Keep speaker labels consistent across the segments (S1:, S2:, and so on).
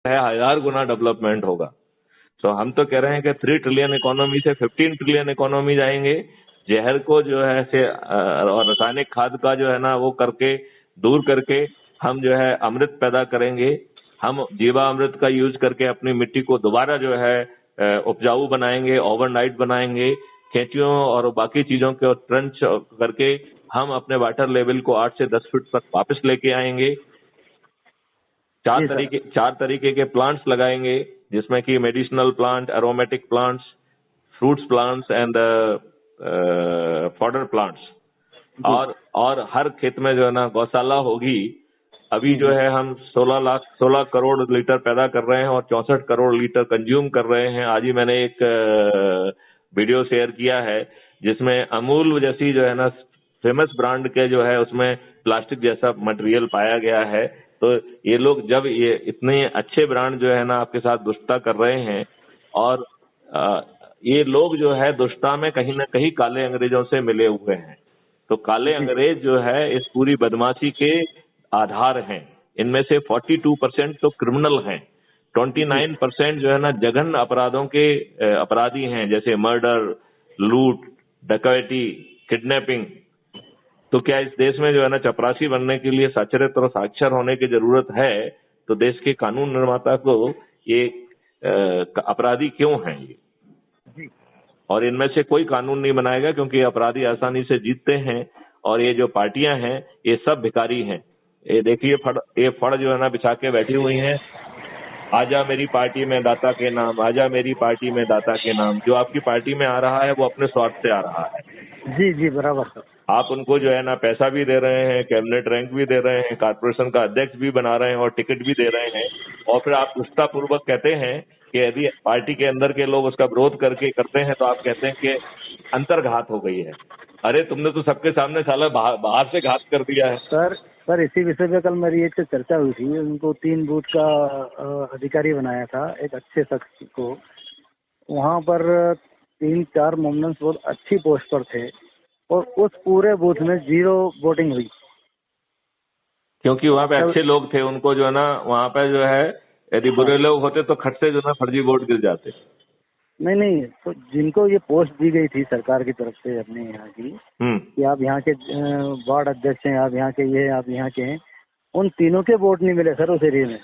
S1: है 1000 गुना डेवलपमेंट होगा। तो हम तो कह रहे हैं कि 3 ट्रिलियन इकोनॉमी से 15 ट्रिलियन इकोनॉमी जाएंगे। जहर को जो है से और रासायनिक खाद का जो है ना वो करके दूर करके हम जो है अमृत पैदा करेंगे। हम जीवा अमृत का यूज करके अपनी मिट्टी को दोबारा जो है उपजाऊ बनाएंगे, ओवरनाइट बनाएंगे। खेतियों और बाकी चीजों के ट्रंच करके हम अपने वाटर लेवल को 8 से 10 फीट तक वापस लेके आएंगे। चार तरीके के प्लांट्स लगाएंगे, जिसमें कि medicinal plant, aromatic plants, fruits plants and fodder plants. और हर खेत में जो है ना गौशाला होगी। अभी जो है हम 16 करोड़ लीटर पैदा कर रहे हैं और 64 करोड़ लीटर कंज्यूम कर रहे हैं। आज ही मैंने एक वीडियो शेयर किया है जिसमें अमूल जैसी जो है ना फेमस ब्रांड के जो है उसमें प्लास्टिक जैसा मटेरियल पाया गया है। तो ये लोग जब ये इतने अच्छे ब्रांड जो है ना आपके साथ दुष्टता कर रहे हैं और ये लोग जो है दुष्टता में कहीं ना कहीं काले अंग्रेजों से मिले हुए हैं। तो काले अंग्रेज जो है इस पूरी बदमाशी के आधार हैं। इनमें से 42% तो क्रिमिनल हैं, 29% जो है ना जघन्य अपराधों के अपराधी हैं, जैसे मर्डर, लूट, डकैती, किडनैपिंग। तो क्या इस देश में जो है ना चपरासी बनने के लिए साक्षरत और साक्षर होने की जरूरत है? तो देश के कानून निर्माता को ये अपराधी क्यों हैं ये? और इनमें से कोई कानून नहीं बनाएगा क्योंकि अपराधी आसानी से जीतते हैं। और ये जो पार्टियां हैं ये सब भिखारी हैं। ये देखिए ये फड़ जो है ना बिछा के बैठी हुई हैं, आजा मेरी पार्टी में दाता के नाम, आजा मेरी पार्टी में दाता के नाम। जो आपकी पार्टी में आ रहा है वो अपने स्वार्थ से आ रहा है।
S2: जी जी बराबर सर।
S1: आप उनको जो है ना पैसा भी दे रहे हैं, कैबिनेट रैंक भी दे रहे हैं, कारपोरेशन का अध्यक्ष भी बना रहे हैं और टिकट भी दे रहे हैं। और फिर आप निष्ठापूर्वक कहते हैं कि यदि पार्टी के अंदर के लोग उसका विरोध करके करते हैं तो आप कहते हैं कि अंतर्घात हो गई है। अरे तुमने तो सबके सामने साला बाहर से घात कर दिया है।
S2: सर इसी विषय पे कल मेरी एक चर्चा हुई थी। उनको 3 बूथ का अधिकारी बनाया था, एक अच्छे शख्स को। वहाँ पर 3-4 मोमडन्स बहुत अच्छी पोस्ट पर थे और उस पूरे बूथ में 0 वोटिंग हुई,
S1: क्योंकि वहाँ पे अच्छे लोग थे। उनको जो है ना वहाँ पे जो है यदि बुरे लोग होते तो खट से जो है फर्जी वोट गिर जाते।
S2: नहीं, तो जिनको ये पोस्ट दी गई थी सरकार की तरफ से अपने यहाँ की कि आप यहाँ के वार्ड अध्यक्ष हैं, आप यहाँ के ये, आप यहाँ के हैं, उन तीनों के वोट नहीं मिले सर उस एरिया में।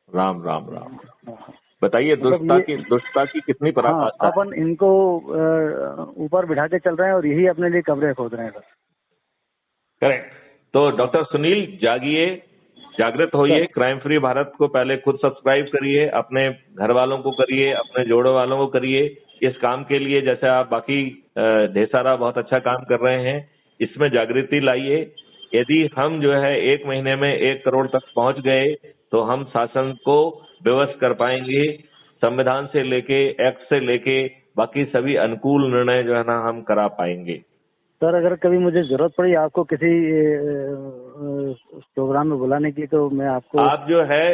S1: राम राम राम। बताइए दुष्टता की कितनी पराकाष्ठा।
S2: अपन इनको ऊपर बिठा के चल रहे हैं और यही अपने लिए कब्रें खोद रहे हैं सर।
S1: करेक्ट। तो डॉक्टर सुनील जागिए, जागृत होइए। क्राइम फ्री भारत को पहले खुद सब्सक्राइब करिए, अपने घर वालों को करिए, अपने जोड़े वालों को करिए इस काम के लिए। जैसे आप बाकी ढेर सारा बहुत अच्छा काम कर रहे हैं, इसमें जागृति लाइए। यदि हम जो है 1 महीने में 1 करोड़ तक पहुंच गए तो हम शासन को विवश कर पाएंगे। संविधान से लेके एक्ट से लेके बाकी सभी अनुकूल निर्णय जो है ना हम करा पाएंगे।
S2: सर अगर कभी मुझे जरूरत पड़ी आपको किसी प्रोग्राम में बुलाने की तो मैं आपको, आप
S1: जो है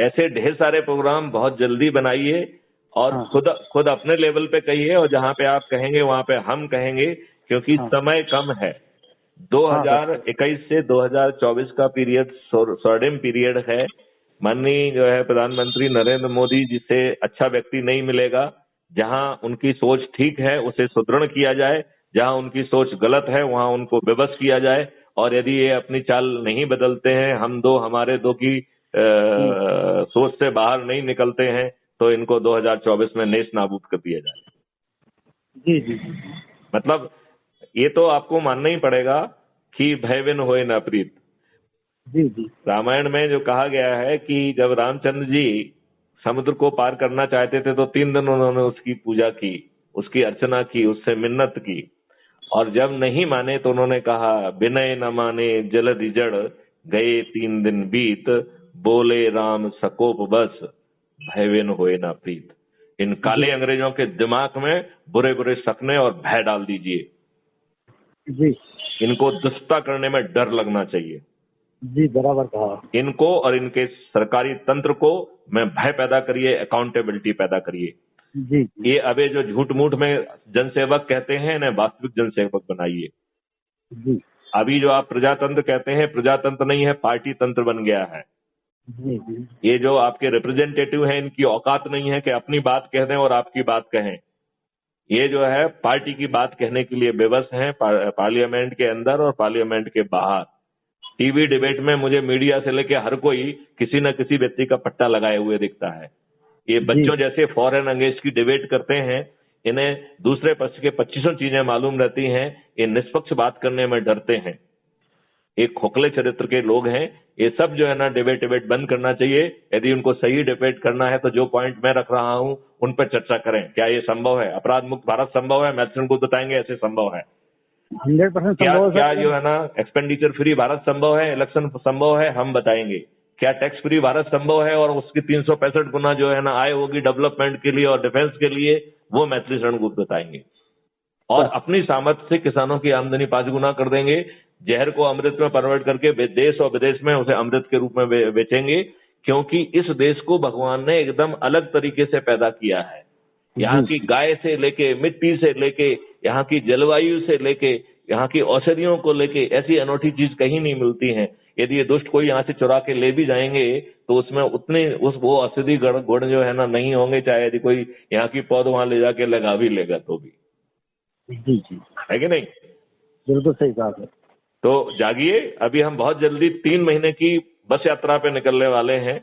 S1: ऐसे ढेर सारे प्रोग्राम बहुत जल्दी बनाइए और खुद अपने लेवल पे कहिए और जहाँ पे आप कहेंगे वहाँ पे हम कहेंगे, क्योंकि समय कम है। 2021 से 2024 का पीरियड स्वर्णिम पीरियड है। माननीय जो है प्रधानमंत्री नरेंद्र मोदी जी से अच्छा व्यक्ति नहीं मिलेगा। जहाँ उनकी सोच ठीक है उसे सुदृढ़ किया जाए, जहाँ उनकी सोच गलत है वहाँ उनको विवश किया जाए। और यदि ये अपनी चाल नहीं बदलते हैं, हम दो हमारे दो की सोच से बाहर नहीं निकलते हैं, तो इनको 2024 में नेस्त नाबूद कर दिया जाए।
S2: जी जी।
S1: मतलब ये तो आपको मानना ही पड़ेगा कि भय बिन होए न प्रीत।
S2: जी जी।
S1: रामायण में जो कहा गया है कि जब रामचंद्र जी समुद्र को पार करना चाहते थे तो 3 दिन उन्होंने उसकी पूजा की, उसकी अर्चना की, उससे मिन्नत की। और जब नहीं माने तो उन्होंने कहा विनय न माने जलधि जड़, गए 3 दिन बीत, बोले राम सकोप बस, भय बिन होए न प्रीत। इन काले अंग्रेजों के दिमाग में बुरे बुरे सपने और भय डाल दीजिए
S2: जी।
S1: इनको दुष्टता करने में डर लगना चाहिए
S2: जी बराबर कहा।
S1: इनको और इनके सरकारी तंत्र को मैं भय पैदा करिए, अकाउंटेबिलिटी पैदा करिए।
S2: जी।
S1: ये अबे जो झूठ मूठ में जनसेवक कहते हैं ना, वास्तविक जनसेवक बनाइए।
S2: जी।
S1: अभी जो आप प्रजातंत्र कहते हैं, प्रजातंत्र नहीं है, पार्टी तंत्र बन गया है।
S2: जी जी
S1: ये जो आपके रिप्रेजेंटेटिव हैं, इनकी औकात नहीं है कि अपनी बात कह दें और आपकी बात कहें। ये जो है पार्टी की बात कहने के लिए बेबस हैं, पार्लियामेंट के अंदर और पार्लियामेंट के बाहर। टीवी डिबेट में मुझे मीडिया से लेके हर कोई किसी न किसी व्यक्ति का पट्टा लगाए हुए दिखता है। ये
S2: जी
S1: बच्चों जैसे फॉरेन अंग्रेज की डिबेट करते हैं, इन्हें दूसरे पक्ष के 2500 चीजें मालूम रहती हैं, ये निष्पक्ष बात करने में डरते हैं। एक खोखले चरित्र के लोग हैं। ये सब जो है ना डिबेट बंद करना चाहिए। यदि उनको सही डिबेट करना है तो जो पॉइंट मैं रख रहा हूं उन पर चर्चा करें। क्या ये संभव है? अपराध मुक्त भारत संभव है? मैथसन को बताएंगे ऐसे संभव है।
S2: 100%
S1: क्या
S2: संभव है
S1: क्या
S2: सर।
S1: जो है ना एक्सपेंडिचर फ्री भारत संभव है? इलेक्शन संभव है? हम बताएंगे। क्या टैक्स फ्री भारत संभव है और उसकी 365 गुना जो है ना आय होगी डेवलपमेंट के लिए और डिफेंस के लिए? वो मैथिली शरण गुप्त बताएंगे। और अपनी सामर्थ्य से किसानों की आमदनी 5 गुना कर देंगे। जहर को अमृत में कन्वर्ट करके देश और विदेश में उसे अमृत के रूप में बेचेंगे, क्योंकि इस देश को भगवान ने एकदम अलग तरीके से पैदा किया है। यहाँ की गाय से लेके, मिट्टी से लेके, यहाँ की जलवायु से लेके, यहाँ की औषधियों को लेके ऐसी अनोखी चीज कहीं नहीं मिलती है। यदि ये दुष्ट कोई यहाँ से चुरा के ले भी जाएंगे तो उसमें उतने वो औषधि गुण जो है ना नहीं होंगे, चाहे यदि कोई यहाँ की पौध वहां ले जाके लगा भी लेगा तो भी।
S2: जी जी
S1: है कि नहीं?
S2: बिल्कुल सही कहा सर।
S1: तो जागिए, अभी हम बहुत जल्दी 3 महीने की बस यात्रा पे निकलने वाले हैं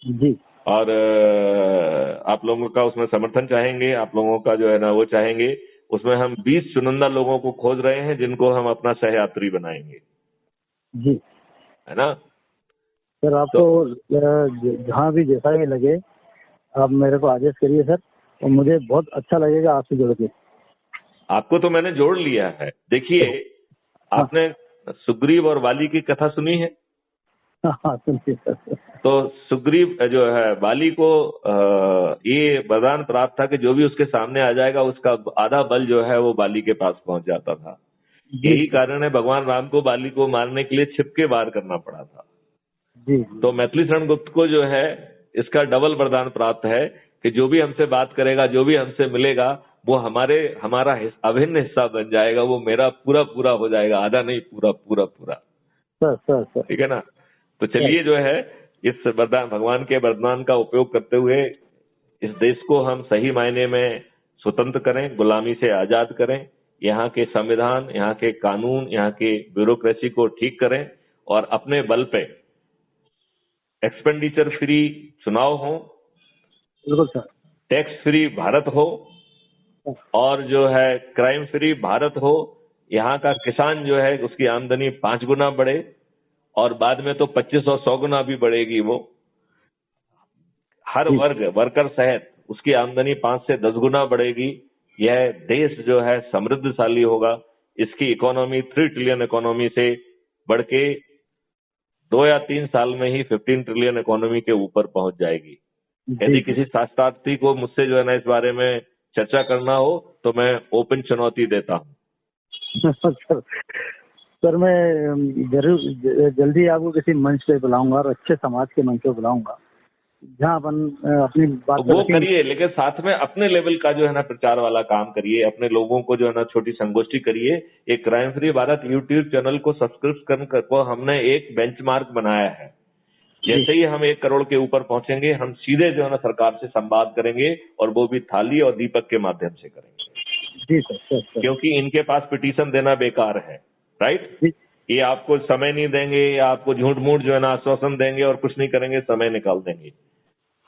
S2: जी
S1: और आप लोगों का उसमें समर्थन चाहेंगे, आप लोगों का जो है ना वो चाहेंगे। उसमें हम 20 चुनिंदा लोगों को खोज रहे हैं जिनको हम अपना सहयात्री बनाएंगे,
S2: जी
S1: है ना?
S2: सर, आपको जहाँ भी जैसा भी लगे आप मेरे को आदेश करिए सर, और मुझे बहुत अच्छा लगेगा आपसे जुड़ के।
S1: आपको तो मैंने जोड़ लिया है। देखिए, आपने सुग्रीव और वाली की कथा सुनी है?
S2: हाँ सुनिए सर।
S1: तो सुग्रीव जो है वाली को ये वरदान प्राप्त था कि जो भी उसके सामने आ जाएगा उसका आधा बल जो है वो बाली के पास पहुंच जाता था। यही कारण है भगवान राम को बाली को मारने के लिए छिप के वार करना पड़ा था।
S2: जी
S1: तो मैथिली शरण गुप्त को जो है इसका डबल वरदान प्राप्त है कि जो भी हमसे बात करेगा, जो भी हमसे मिलेगा, वो हमारा अभिन्न हिस्सा बन जाएगा। वो मेरा पूरा पूरा हो जाएगा, आधा नहीं, पूरा पूरा पूरा।
S2: सर
S1: ठीक है ना? तो चलिए जो है इस वरदान, भगवान के वरदान का उपयोग करते हुए इस देश को हम सही मायने में स्वतंत्र करें, गुलामी से आजाद करें। यहाँ के संविधान, यहाँ के कानून, यहाँ के ब्यूरोक्रेसी को ठीक करें और अपने बल पे एक्सपेंडिचर फ्री चुनाव हो,
S2: बिल्कुल सर।
S1: टैक्स फ्री भारत हो और जो है क्राइम फ्री भारत हो। यहाँ का किसान जो है उसकी आमदनी 5 गुना बढ़े और बाद में तो 25 और 100 गुना भी बढ़ेगी। वो हर वर्ग, वर्कर सहित उसकी आमदनी 5 से 10 गुना बढ़ेगी। यह देश जो है समृद्धशाली होगा। इसकी इकोनॉमी 3 ट्रिलियन इकोनॉमी से बढ़ के 2 या 3 साल में ही 15 ट्रिलियन इकोनॉमी के ऊपर पहुंच जाएगी। यदि किसी शास्त्रार्थी को मुझसे जो है ना इस बारे में चर्चा करना हो तो मैं ओपन चुनौती देता हूँ।
S2: सर मैं जरूर जल्दी आपको किसी मंच पे बुलाऊंगा और अच्छे समाज के मंच पे बुलाऊंगा जहाँ अपन अपनी बात
S1: वो करिए, लेकिन साथ में अपने लेवल का जो है ना प्रचार वाला काम करिए। अपने लोगों को जो है ना छोटी संगोष्ठी करिए। एक crime free Bharat YouTube channel को सब्सक्रिप्शन को हमने एक बेंचमार्क बनाया है। जैसे ही हम 1 करोड़ के ऊपर पहुंचेंगे हम सीधे जो है ना सरकार से संवाद करेंगे और वो भी थाली और दीपक के माध्यम से करेंगे।
S2: जी सर।
S1: क्योंकि इनके पास पिटीशन देना बेकार है, राइट? ये आपको समय नहीं देंगे या आपको झूठ मूठ जो है ना आश्वासन देंगे और कुछ नहीं करेंगे, समय निकाल देंगे।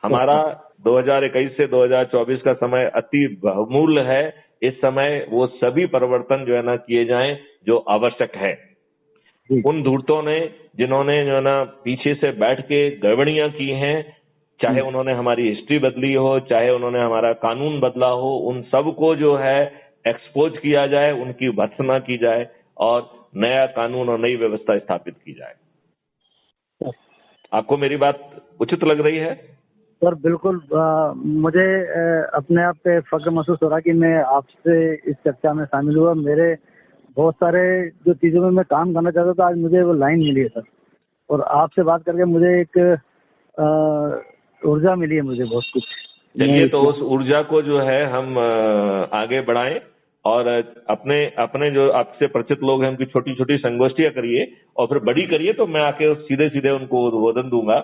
S1: हमारा 2021 से 2024 का समय अति बहुमूल्य है। इस समय वो सभी परिवर्तन जो है ना किए जाएं जो आवश्यक है। उन धूर्तों ने जिन्होंने जो है ना पीछे से बैठ के गड़बड़ियां की हैं, चाहे उन्होंने हमारी हिस्ट्री बदली हो, चाहे उन्होंने हमारा कानून बदला हो, उन सबको जो है एक्सपोज किया जाए, उनकी भर्त्सना की जाए और नया कानून और नई व्यवस्था स्थापित की जाए। आपको मेरी बात उचित लग रही है?
S2: सर बिल्कुल। मुझे अपने आप पे फख्र महसूस हो रहा कि मैं आपसे इस चर्चा में शामिल हुआ। मेरे बहुत सारे जो चीज़ों में मैं काम करना चाहता था आज मुझे वो लाइन मिली है सर, और आपसे बात करके मुझे एक ऊर्जा मिली है, मुझे बहुत कुछ।
S1: चलिए, तो उस ऊर्जा को जो है हम आगे बढ़ाएं और अपने अपने जो आपसे परिचित लोग हैं उनकी छोटी छोटी संगोष्ठियां करिए और फिर बड़ी करिए तो मैं आके सीधे सीधे उनको उद्बोधन दूंगा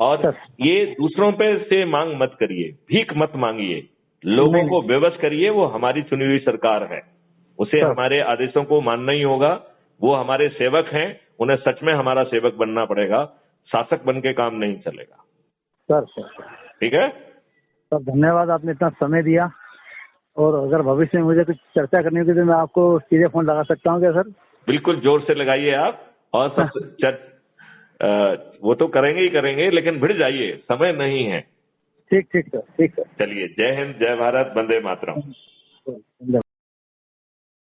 S1: और
S2: सर।
S1: ये दूसरों पे से मांग मत करिए, भीख मत मांगिए, लोगों
S2: नहीं,
S1: को विवश करिए। वो हमारी चुनी हुई सरकार है, उसे
S2: सर।
S1: हमारे आदेशों को मानना ही होगा। वो हमारे सेवक हैं, उन्हें सच में हमारा सेवक बनना पड़ेगा, शासक बन के काम नहीं चलेगा।
S2: सर सर
S1: ठीक है?
S2: सर, धन्यवाद, आपने इतना समय दिया। और अगर भविष्य में मुझे कुछ चर्चा करनी होगी तो मैं आपको सीधे फोन लगा सकता हूँ क्या सर?
S1: बिल्कुल जोर से लगाइए आप। और वो तो करेंगे ही करेंगे, लेकिन भिड़ जाइए, समय नहीं है।
S2: ठीक ठीक सर, ठीक सर।
S1: चलिए, जय हिंद, जय भारत, वंदे मातरम।
S2: धन्यवाद।